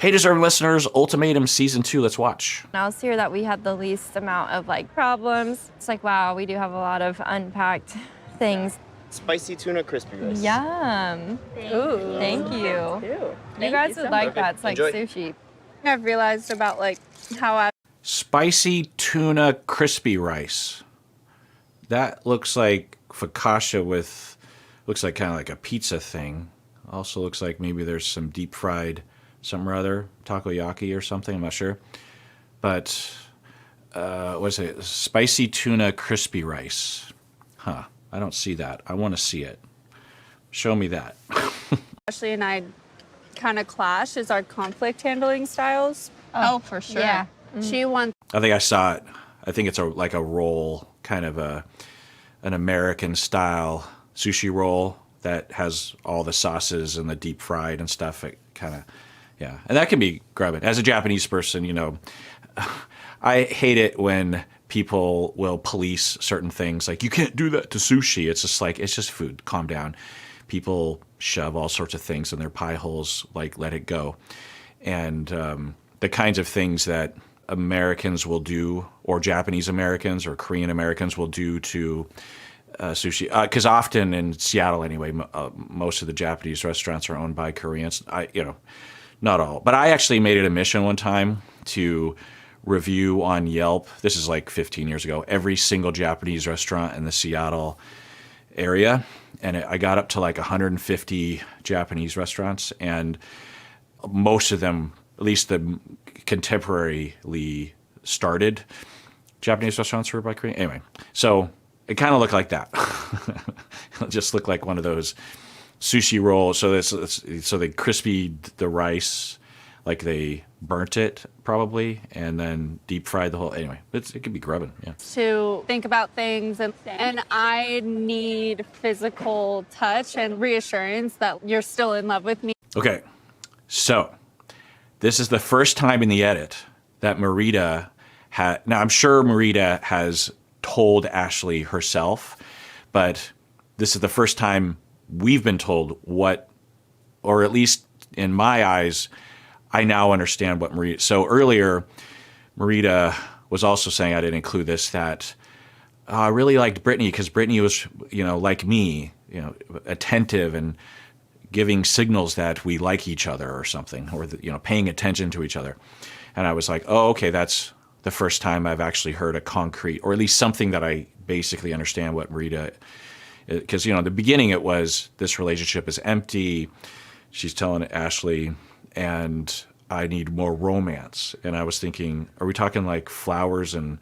Hey, deserving listeners, Ultimatum Season 2, let's watch. Now it's here that we had the least amount of problems. It's like, wow, we do have a lot of unpacked things. Spicy tuna crispy rice. Yum. Ooh. Thank you. You guys would like that. It's like Enjoy. sushi. I've realized about how I Spicy tuna crispy rice. That looks like focaccia with, looks like kind of like a pizza thing. Also looks like maybe there's some deep fried something or other, takoyaki or something, I'm not sure. But, what's it? Spicy tuna crispy rice. Huh, I don't see that. I want to see it. Show me that. Ashley and I kind of clash is our conflict handling styles. Oh, for sure. Yeah. She wants I think I saw it. I think it's like a roll, kind of an American style sushi roll that has all the sauces and the deep fried and stuff. It kind of, yeah. And that can be grubbing. As a Japanese person, you know, I hate it when people will police certain things. Like, you can't do that to sushi. It's just like, it's just food. Calm down. People shove all sorts of things in their pie holes, like, let it go. And the kinds of things that Americans will do, or Japanese Americans or Korean Americans will do to sushi. Because often in Seattle anyway, most of the Japanese restaurants are owned by Koreans. Not all. But I actually made it a mission one time to review on Yelp. This is like 15 years ago. Every single Japanese restaurant in the Seattle area. And I got up to like 150 Japanese restaurants. And most of them, at least the contemporarily started Japanese restaurants, were by Korean. Anyway, so it kind of looked like that. It just looked like one of those sushi rolls. So they crispied the rice, like they burnt it probably, and then deep fried the whole. Anyway, it could be grubbing. Yeah. to think about things and I need physical touch and reassurance that you're still in love with me. Okay, so this is the first time in the edit that Marita had. Now I'm sure Marita has told Ashley herself, but this is the first time we've been told what, or at least in my eyes, I now understand what Marita. So earlier, Marita was also saying, I didn't include this, that I really liked Brittany because Brittany was, like me, attentive and giving signals that we like each other or something, or paying attention to each other. And I was like, oh, okay, that's the first time I've actually heard a concrete, or at least something that I basically understand what Marita. Because, the beginning it was, this relationship is empty. She's telling Ashley, and I need more romance. And I was thinking, are we talking like flowers and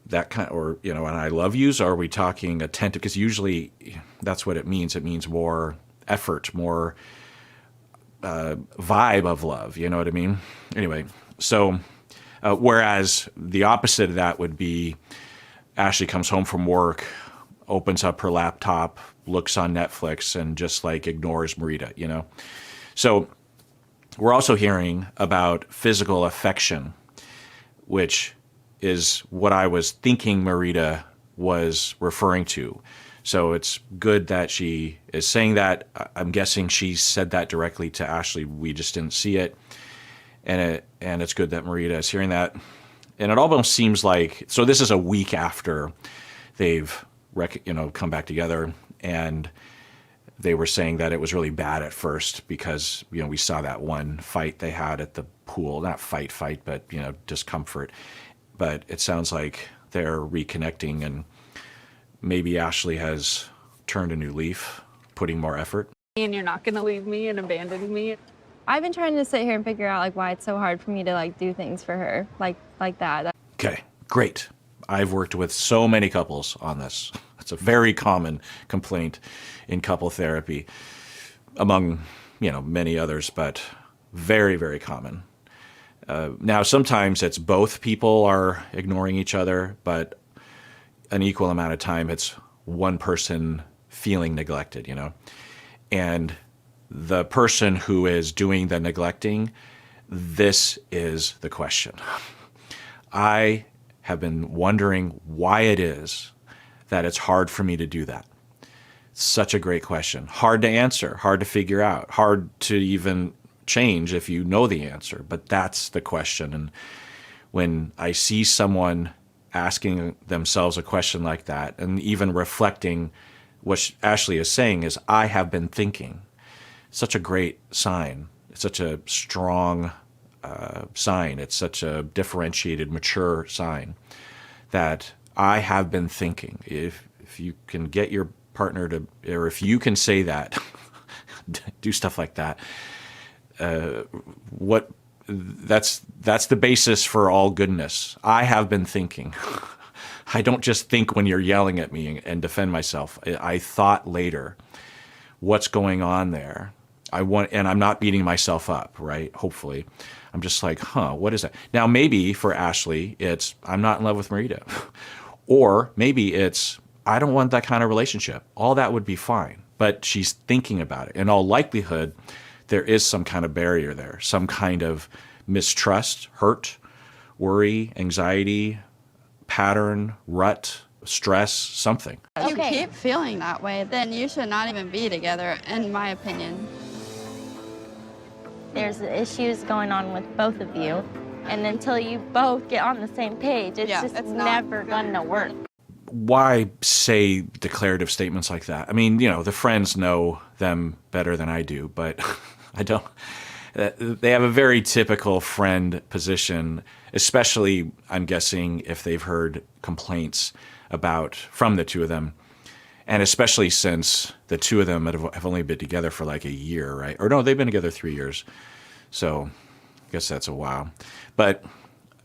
that kind, or, and I love yous? Or are we talking attentive? Because usually that's what it means. It means more effort, more vibe of love. You know what I mean? Anyway, so whereas the opposite of that would be Ashley comes home from work, opens up her laptop, looks on Netflix, and just like ignores Marita, So we're also hearing about physical affection, which is what I was thinking Marita was referring to. So it's good that she is saying that. I'm guessing she said that directly to Ashley. We just didn't see it. And it's good that Marita is hearing that. And it almost seems like, so this is a week after they've come back together, and they were saying that it was really bad at first because, we saw that one fight they had at the pool, not fight, but, discomfort. But it sounds like they're reconnecting, and maybe Ashley has turned a new leaf, putting more effort. And you're not going to leave me and abandon me. I've been trying to sit here and figure out why it's so hard for me to do things for her like that. Okay, great. I've worked with so many couples on this. It's a very common complaint in couple therapy, among many others, but very, very common. Now, sometimes it's both people are ignoring each other, but an equal amount of time it's one person feeling neglected, and the person who is doing the neglecting, this is the question. I have been wondering why it is that it's hard for me to do that. Such a great question. Hard to answer, hard to figure out, hard to even change if you know the answer, but that's the question. And when I see someone asking themselves a question like that, and even reflecting what Ashley is saying is, I have been thinking, such a great sign. It's such a strong sign. It's such a differentiated, mature sign that I have been thinking. If you can get your partner to, or if you can say that, do stuff like that, that's the basis for all goodness. I have been thinking. I don't just think when you're yelling at me and defend myself. I thought later, what's going on there? And I'm not beating myself up, right? Hopefully. I'm just like, what is that? Now, maybe for Ashley, it's, I'm not in love with Marita. Or maybe it's, I don't want that kind of relationship. All that would be fine. But she's thinking about it. In all likelihood, there is some kind of barrier there, some kind of mistrust, hurt, worry, anxiety, pattern, rut, stress, something. If you keep feeling that way, then you should not even be together, in my opinion. There's issues going on with both of you, and until you both get on the same page, it's just never gonna work. Why say declarative statements like that? I mean, the friends know them better than I do, but I don't. They have a very typical friend position, especially, I'm guessing, if they've heard complaints from the two of them, and especially since the two of them have only been together for like a year, right? Or no, they've been together 3 years. So I guess that's a while. But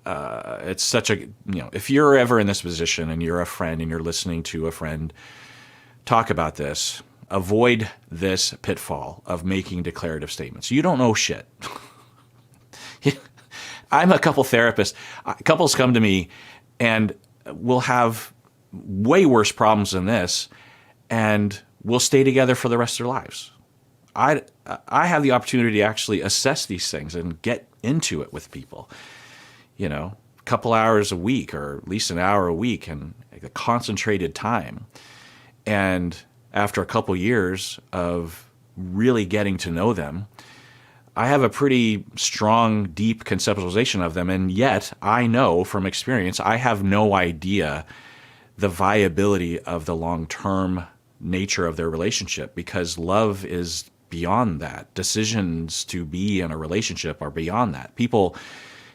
it's such a, if you're ever in this position and you're a friend and you're listening to a friend talk about this, avoid this pitfall of making declarative statements. You don't know shit. I'm a couple therapist. Couples come to me and we'll have way worse problems than this, and we'll stay together for the rest of their lives. I have the opportunity to actually assess these things and get into it with people. A couple hours a week, or at least an hour a week, and a concentrated time. And after a couple years of really getting to know them, I have a pretty strong, deep conceptualization of them. And yet I know from experience, I have no idea the viability of the long-term nature of their relationship, because love is beyond that. Decisions to be in a relationship are beyond that. People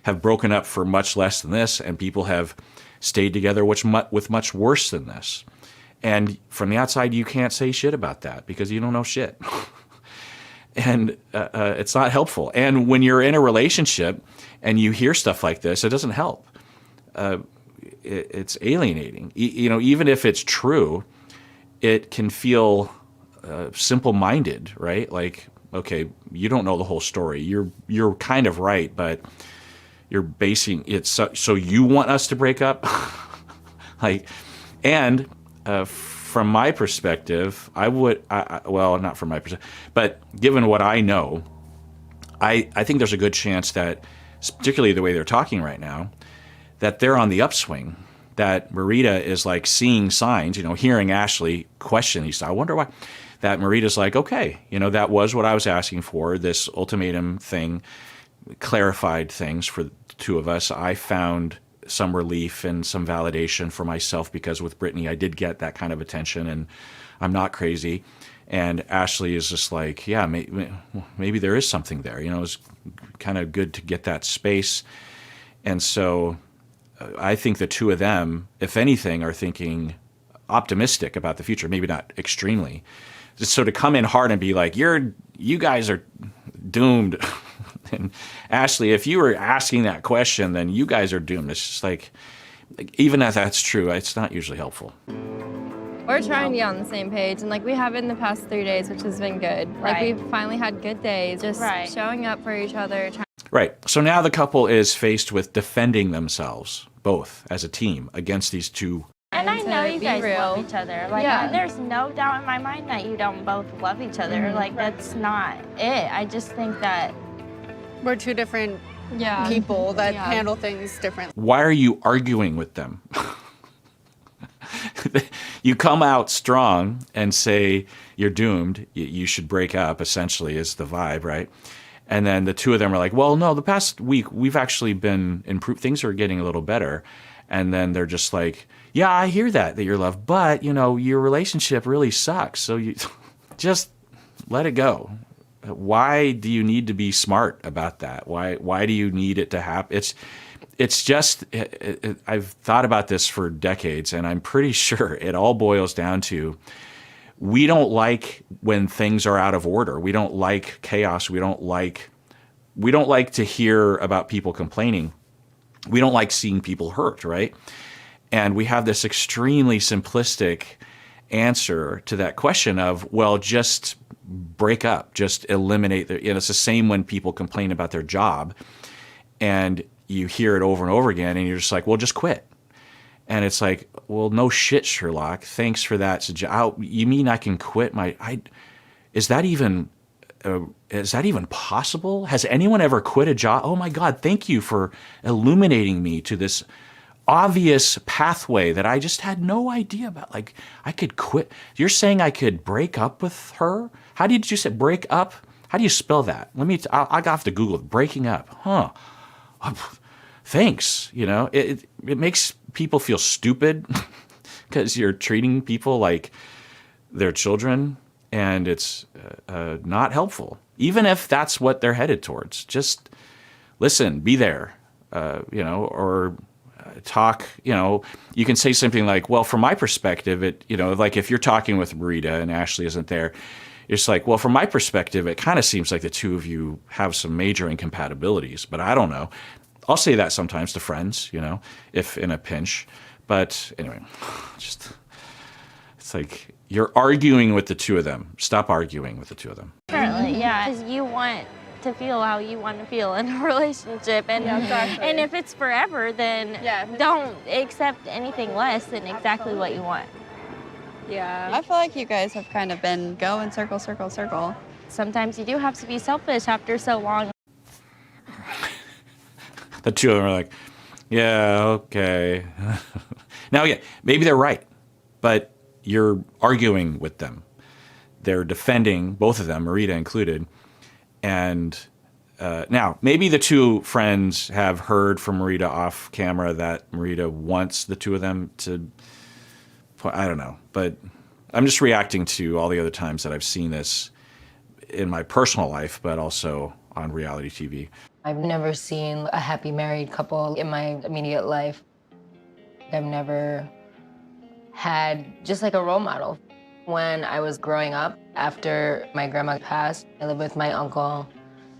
have broken up for much less than this, and people have stayed together with much worse than this. And from the outside, you can't say shit about that because you don't know shit. And it's not helpful. And when you're in a relationship and you hear stuff like this, it doesn't help. It's alienating. Even if it's true, it can feel simple-minded, right? Like, okay, you don't know the whole story. You're kind of right, but you're basing it so you want us to break up? From my perspective, not from my perspective, but given what I know, I think there's a good chance that, particularly the way they're talking right now, that they're on the upswing, that Marita is like seeing signs, hearing Ashley question these. I wonder why. That Marita's like, okay, that was what I was asking for. This ultimatum thing clarified things for the two of us. I found some relief and some validation for myself because with Brittany, I did get that kind of attention, and I'm not crazy. And Ashley is just like, yeah, maybe there is something there. It's kind of good to get that space. And so I think the two of them, if anything, are thinking optimistic about the future, maybe not extremely. So to come in hard and be like, you guys are doomed. And Ashley, if you were asking that question, then you guys are doomed. It's just like even if that's true, it's not usually helpful. We're trying to get on the same page, and we have in the past 3 days, which has been good. We've finally had good days, just showing up for each other. Right. So now the couple is faced with defending themselves, both as a team, against these two. And I know you guys real. love each other. There's no doubt in my mind that you don't both love each other. Mm-hmm. That's not it. I just think that We're two different people that handle things differently. Why are you arguing with them? You come out strong and say you're doomed, you should break up, essentially, is the vibe, right? And then the two of them are like, well, no, the past week we've actually been improved. Things are getting a little better. And then they're just like, yeah, I hear that you're loved, but your relationship really sucks. So you just let it go. Why do you need to be smart about that? Why do you need it to happen? It's just, I've thought about this for decades, and I'm pretty sure it all boils down to, we don't like when things are out of order. We don't like chaos. We don't like to hear about people complaining. We don't like seeing people hurt, right? And we have this extremely simplistic answer to that question of, well, just break up, just eliminate it's the same when people complain about their job, and you hear it over and over again, and you're just like, well, just quit. And it's like, well, no shit, Sherlock. Thanks for that. You mean I can quit is that even possible? Has anyone ever quit a job? Oh my God, thank you for illuminating me to this obvious pathway that I just had no idea about. Like, I could quit. You're saying I could break up with her? How did you say break up? How do you spell that? I'll have to Google it. Breaking up. Huh. Thanks. It makes people feel stupid because you're treating people like they're children, and it's not helpful. Even if that's what they're headed towards, just listen, be there, or talk. You can say something like, well, from my perspective, like if you're talking with Marita and Ashley isn't there, it's like, well, from my perspective, it kind of seems like the two of you have some major incompatibilities, but I don't know. I'll say that sometimes to friends, if in a pinch. But anyway, it's like you're arguing with the two of them. Stop arguing with the two of them. Currently, yeah, because you want to feel how you want to feel in a relationship, and and if it's forever, then don't accept anything less than exactly what you want. Yeah. I feel like you guys have kind of been going circle, circle, circle. Sometimes you do have to be selfish after so long. The two of them are like, yeah, okay. Now, yeah, maybe they're right, but you're arguing with them. They're defending, both of them, Marita included. And now, maybe the two friends have heard from Marita off camera that Marita wants the two of them to, I don't know. But I'm just reacting to all the other times that I've seen this in my personal life, but also on reality TV. I've never seen a happy married couple in my immediate life. I've never had just like a role model. When I was growing up, after my grandma passed, I lived with my uncle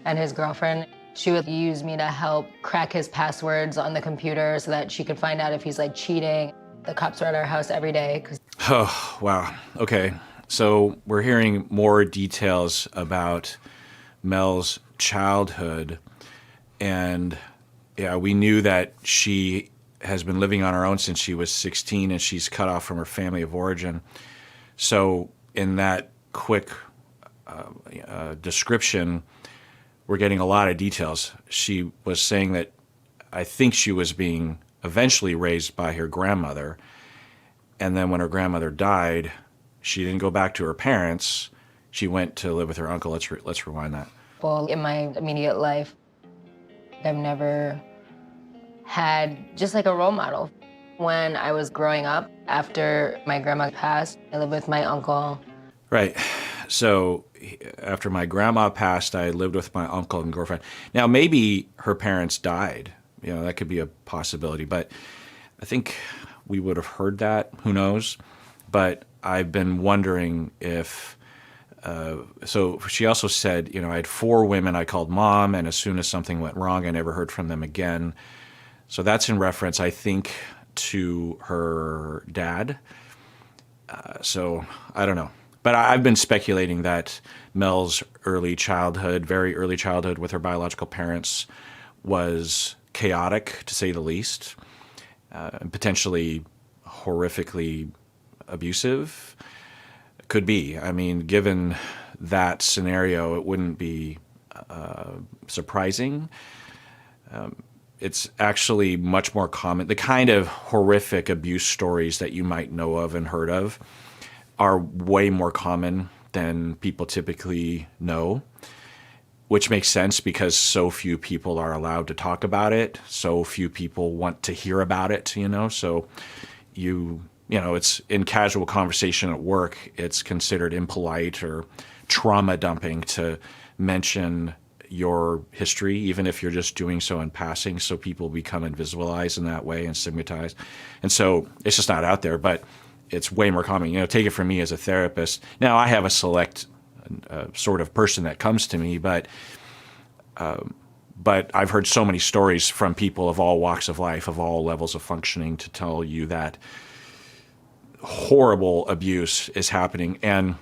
and his girlfriend. She would use me to help crack his passwords on the computer so that she could find out if he's like cheating. The cops were at our house every day. Oh, wow. Okay. So we're hearing more details about Mel's childhood. And yeah, we knew that she has been living on her own since she was 16, and she's cut off from her family of origin. So in that quick description, we're getting a lot of details. She was saying that I think she was being eventually raised by her grandmother. And then when her grandmother died, she didn't go back to her parents. She went to live with her uncle. Let's rewind that. Well, in my immediate life, I've never had just like a role model. When I was growing up, after my grandma passed, I lived with my uncle. Right. So after my grandma passed, I lived with my uncle and girlfriend. Now, maybe her parents died. That could be a possibility, but I think we would have heard that. Who knows? But I've been wondering if, so she also said, I had 4 women I called mom, and as soon as something went wrong, I never heard from them again. So that's in reference, I think, to her dad. So I don't know. But I've been speculating that Mel's early childhood, very early childhood with her biological parents, was chaotic, to say the least, potentially horrifically abusive. Could be. I mean, given that scenario, it wouldn't be surprising. It's actually much more common. The kind of horrific abuse stories that you might know of and heard of are way more common than people typically know. which makes sense because so few people are allowed to talk about it. So few people want to hear about it, so it's in casual conversation at work, it's considered impolite or trauma dumping to mention your history, even if you're just doing so in passing. So people become invisibilized in that way and stigmatized. And so it's just not out there, but it's way more common. Take it from me as a therapist. Now I have a select sort of person that comes to me, but I've heard so many stories from people of all walks of life, of all levels of functioning, to tell you that horrible abuse is happening and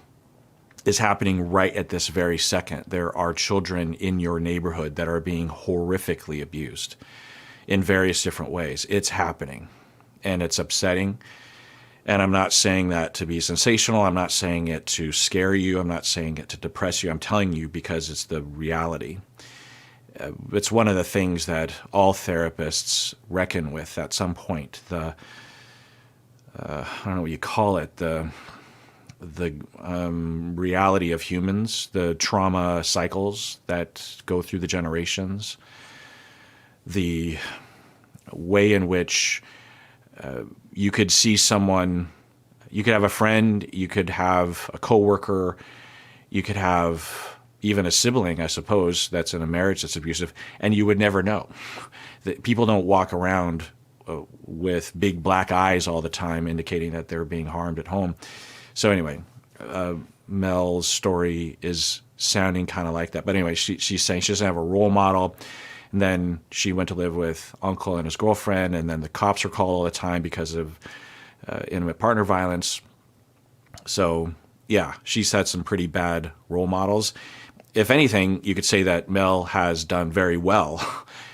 is happening right at this very second. There are children in your neighborhood that are being horrifically abused in various different ways. It's happening, and it's upsetting. And I'm not saying that to be sensational. I'm not saying it to scare you. I'm not saying it to depress you. I'm telling you because it's the reality. It's one of the things that all therapists reckon with at some point. I don't know what you call it, the reality of humans, the trauma cycles that go through the generations, the way in which you could see someone, you could have a friend, you could have a coworker, you could have even a sibling, I suppose, that's in a marriage that's abusive, and you would never know. People don't walk around with big black eyes all the time indicating that they're being harmed at home. So anyway, Mel's story is sounding kind of like that. But anyway, she's saying she doesn't have a role model. And then she went to live with uncle and his girlfriend, and then the cops are called all the time because of intimate partner violence. So yeah, she's had some pretty bad role models. If anything, you could say that Mel has done very well,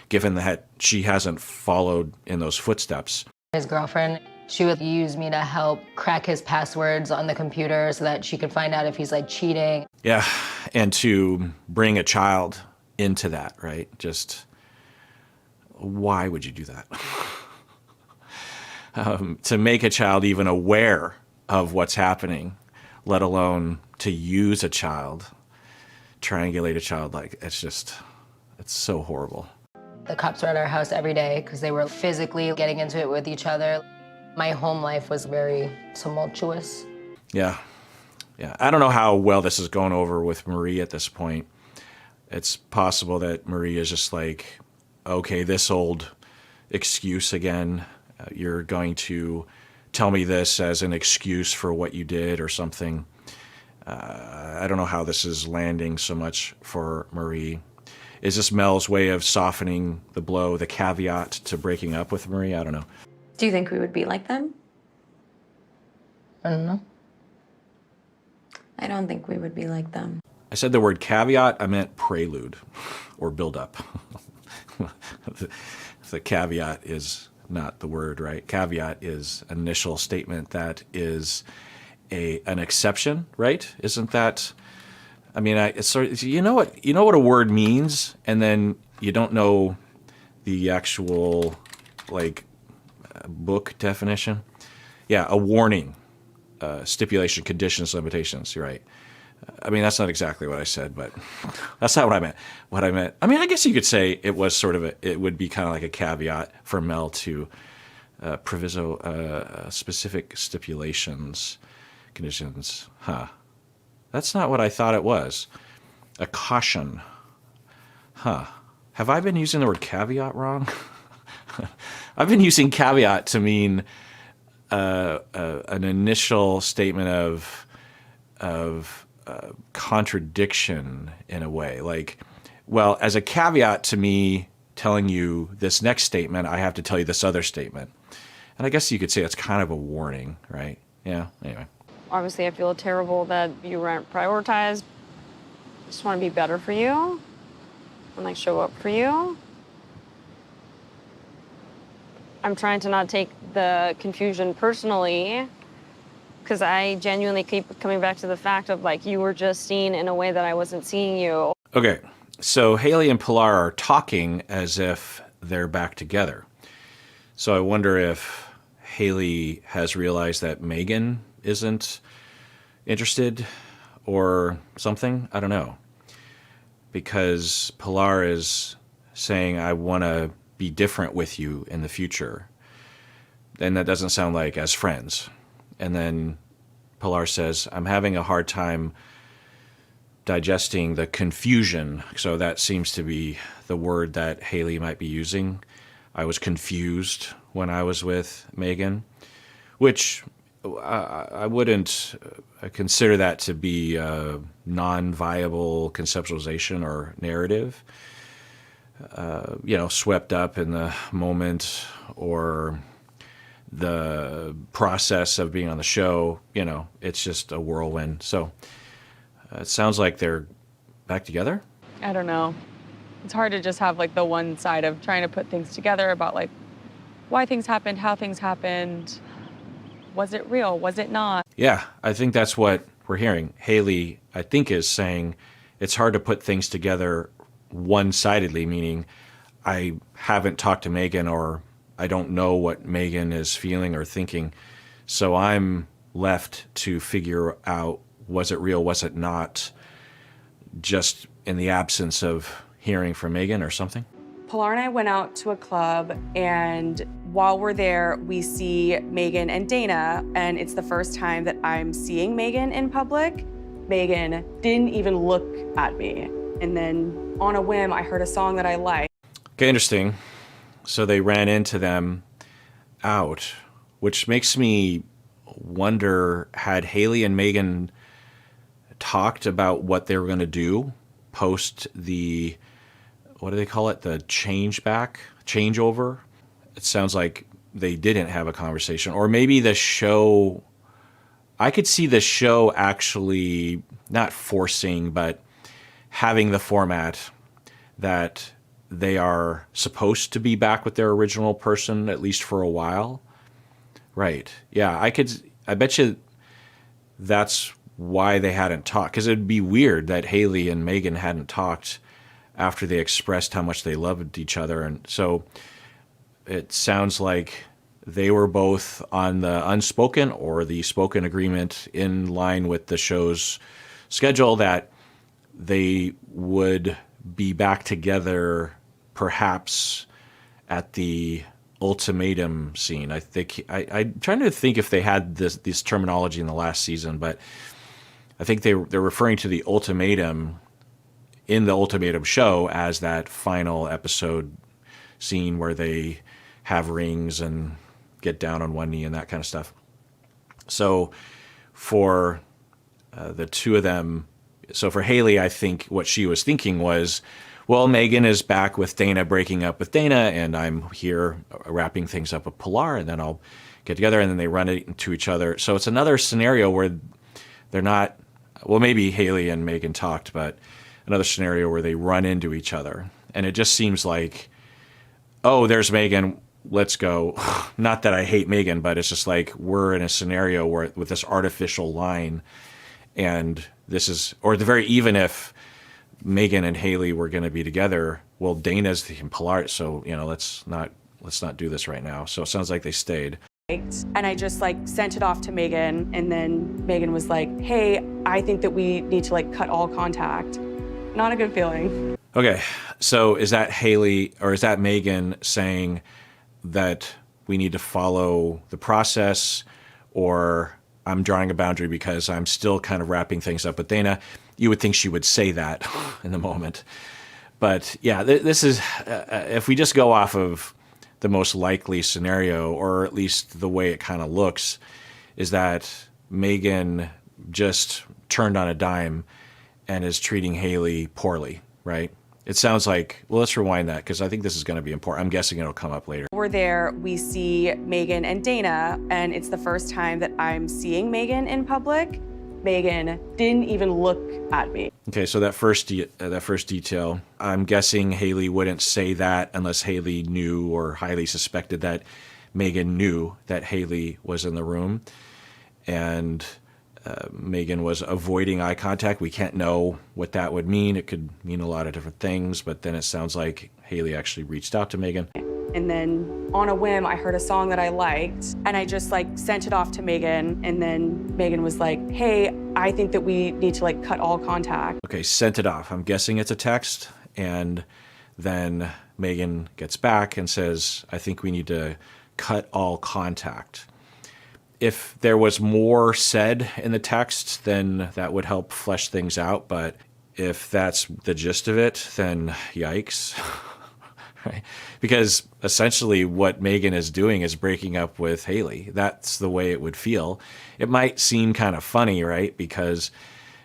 given that she hasn't followed in those footsteps. His girlfriend, she would use me to help crack his passwords on the computer so that she could find out if he's cheating. Yeah, and to bring a child into that, right? Just why would you do that? To make a child even aware of what's happening, let alone to use a child, triangulate a child, it's so horrible. The cops were at our house every day because they were physically getting into it with each other. My home life was very tumultuous. Yeah. I don't know how well this is going over with Marie at this point. It's possible that Marie is just okay, this old excuse again. You're going to tell me this as an excuse for what you did or something. I don't know how this is landing so much for Marie. Is this Mel's way of softening the blow, the caveat to breaking up with Marie? I don't know. Do you think we would be like them? I don't know. I don't think we would be like them. I said the word caveat, I meant prelude or build up. The caveat is not the word, right? Caveat is an initial statement that is an exception, right? Isn't that? I mean, it's sort of, you know what a word means, and then you don't know the actual book definition. Yeah, a warning, stipulation, conditions, limitations. You're right. I mean, that's not exactly what I said, but that's not what I meant. What I meant, I mean, I guess you could say it was sort of it would be kind of like a caveat for Mel to proviso specific stipulations, conditions. That's not what I thought it was. A caution. Have I been using the word caveat wrong? I've been using caveat to mean an initial statement of contradiction in a way. Well, as a caveat to me telling you this next statement, I have to tell you this other statement. And I guess you could say it's kind of a warning, right? Yeah, anyway. Obviously, I feel terrible that you weren't prioritized. I just want to be better for you and show up for you. I'm trying to not take the confusion personally, because I genuinely keep coming back to the fact of you were just seen in a way that I wasn't seeing you. Okay, so Haley and Pilar are talking as if they're back together. So I wonder if Haley has realized that Megan isn't interested or something. I don't know. because Pilar is saying, I want to be different with you in the future. And that doesn't sound like as friends. And then Pilar says, I'm having a hard time digesting the confusion. So that seems to be the word that Haley might be using. I was confused when I was with Megan, which I wouldn't consider that to be a non-viable conceptualization or narrative. Swept up in the moment or the process of being on the show, it's just a whirlwind. So it sounds like they're back together. I don't know. It's hard to just have like the one side of trying to put things together about like why things happened, how things happened. Was it real? Was it not? Yeah, I think that's what we're hearing. Haley, I think, is saying it's hard to put things together one-sidedly, meaning I haven't talked to Megan or I don't know what Megan is feeling or thinking. So I'm left to figure out, was it real, was it not, just in the absence of hearing from Megan or something? Pilar and I went out to a club, and while we're there, we see Megan and Dana, and it's the first time that I'm seeing Megan in public. Megan didn't even look at me. And then on a whim, I heard a song that I liked. Okay, interesting. So they ran into them out, which makes me wonder, had Haley and Megan talked about what they were going to do post the, what do they call it? The changeover? It sounds like they didn't have a conversation. Or maybe the show, I could see the show actually not forcing, but having the format that they are supposed to be back with their original person, at least for a while. Right. Yeah, I bet you that's why they hadn't talked. Because it'd be weird that Haley and Megan hadn't talked after they expressed how much they loved each other. And so it sounds like they were both on the unspoken or the spoken agreement in line with the show's schedule that they would be back together perhaps at the ultimatum scene. I think I'm trying to think if they had this terminology in the last season, but I think they're referring to the ultimatum in the Ultimatum show as that final episode scene where they have rings and get down on one knee and that kind of stuff. So for the two of them, so for Haley, I think what she was thinking was, well, Megan is back with Dana, breaking up with Dana, and I'm here wrapping things up with Pilar, and then I'll get together, and then they run into each other. So it's another scenario where they're not, well, maybe Haley and Megan talked, but another scenario where they run into each other. And it just seems like, oh, there's Megan, let's go. Not that I hate Megan, but it's just like we're in a scenario where with this artificial line, and this is, or the very, even if Megan and Haley were going to be together, well, Dana's the Pilar, so let's not do this right now. So it sounds like they stayed. And I just sent it off to Megan, and then Megan was like, hey, I think that we need to cut all contact. Not a good feeling. Okay, so is that Haley or is that Megan saying that we need to follow the process, or I'm drawing a boundary because I'm still kind of wrapping things up with Dana? You would think she would say that in the moment. But yeah, this is, if we just go off of the most likely scenario, or at least the way it kind of looks, is that Megan just turned on a dime and is treating Haley poorly, right? It sounds like, well, let's rewind that because I think this is going to be important. I'm guessing it'll come up later. We're there, we see Megan and Dana, and it's the first time that I'm seeing Megan in public. Megan didn't even look at me. Okay, so that first detail, I'm guessing Haley wouldn't say that unless Haley knew or highly suspected that Megan knew that Haley was in the room, and Megan was avoiding eye contact. We can't know what that would mean. It could mean a lot of different things, but then it sounds like Haley actually reached out to Megan. And then on a whim, I heard a song that I liked, and I just sent it off to Megan, and then Megan was like, hey, I think that we need to like cut all contact. Okay, sent it off. I'm guessing it's a text. And then Megan gets back and says, I think we need to cut all contact. If there was more said in the text, then that would help flesh things out. But if that's the gist of it, then yikes. Right? Because essentially what Megan is doing is breaking up with Haley. That's the way it would feel. It might seem kind of funny, right? Because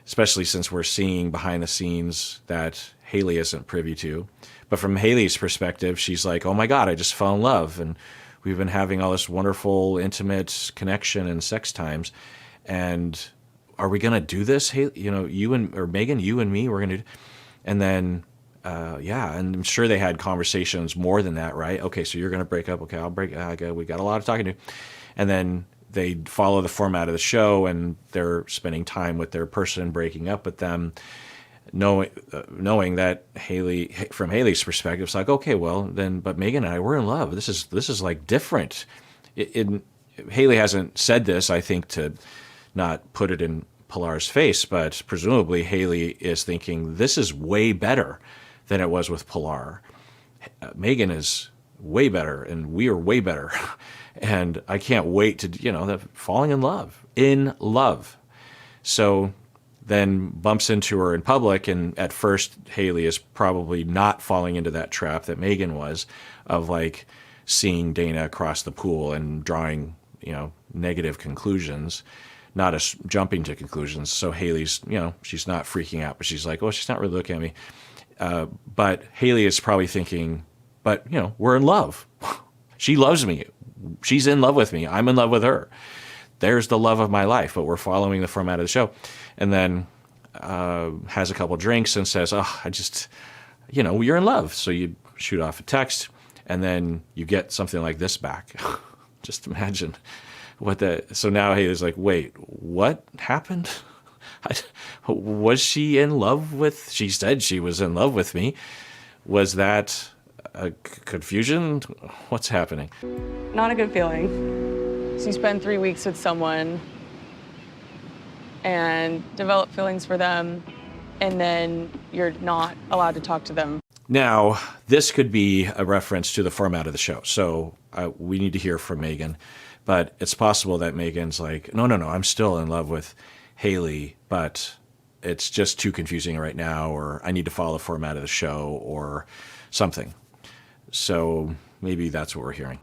especially since we're seeing behind the scenes that Haley isn't privy to. But from Haley's perspective, she's like, oh my God, I just fell in love. And we've been having all this wonderful, intimate connection and sex times. And are we going to do this? Haley, Megan, you and me, we're going to do. And then, and I'm sure they had conversations more than that, right? Okay, so you're going to break up. Okay, I'll break. Okay, we got a lot of talking to do. And then they follow the format of the show, and they're spending time with their person, breaking up with them, knowing that Haley, from Haley's perspective, it's like, okay, well then, but Megan and I, we're in love. This is like different. Haley hasn't said this, I think, to not put it in Pilar's face, but presumably Haley is thinking this is way better than it was with Pilar. Megan is way better, and we are way better. And I can't wait to, falling in love. So then bumps into her in public, and at first Haley is probably not falling into that trap that Megan was, of like seeing Dana across the pool and drawing, negative conclusions, not as jumping to conclusions. So Haley's, she's not freaking out, but she's like, oh, she's not really looking at me. But Haley is probably thinking, but, we're in love. She loves me. She's in love with me. I'm in love with her. There's the love of my life, but we're following the format of the show. And then has a couple drinks and says, oh, I just, you're in love. So you shoot off a text, and then you get something like this back. Just imagine so now Haley's like, wait, what happened? Was she in love with, she said she was in love with me. Was that a confusion? What's happening? Not a good feeling. So you spend 3 weeks with someone and develop feelings for them, and then you're not allowed to talk to them. Now, this could be a reference to the format of the show, so we need to hear from Megan. But it's possible that Megan's like, no, I'm still in love with Haley, but it's just too confusing right now, or I need to follow the format of the show, or something. So maybe that's what we're hearing.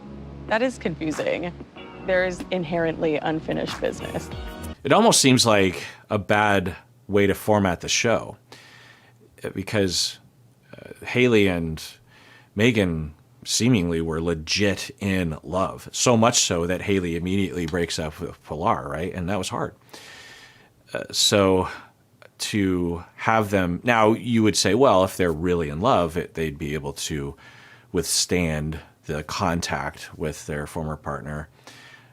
That is confusing. There is inherently unfinished business. It almost seems like a bad way to format the show, because Haley and Megan seemingly were legit in love, so much so that Haley immediately breaks up with Pilar, right? And that was hard. So to have them, now you would say, well, if they're really in love, they'd be able to withstand the contact with their former partner,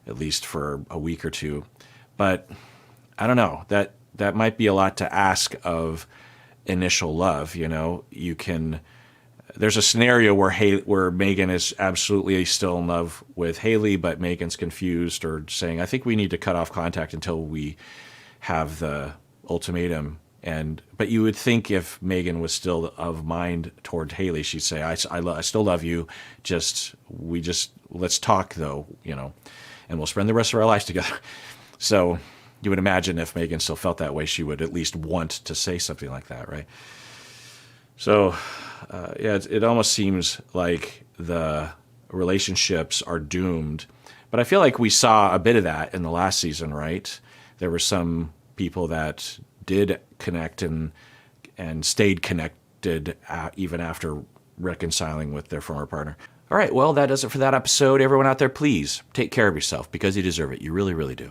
at least for a week or two. But I don't know, that might be a lot to ask of initial love. There's a scenario where Megan is absolutely still in love with Haley, but Megan's confused or saying, I think we need to cut off contact until we have the ultimatum. But you would think if Megan was still of mind toward Haley, she'd say, I still love you. Let's talk though, and we'll spend the rest of our lives together. So you would imagine if Megan still felt that way, she would at least want to say something like that, right? So, it almost seems like the relationships are doomed. But I feel like we saw a bit of that in the last season, right? There were some people that did connect and stayed connected even after reconciling with their former partner. All right, well, that does it for that episode. Everyone out there, please take care of yourself, because you deserve it. You really, really do.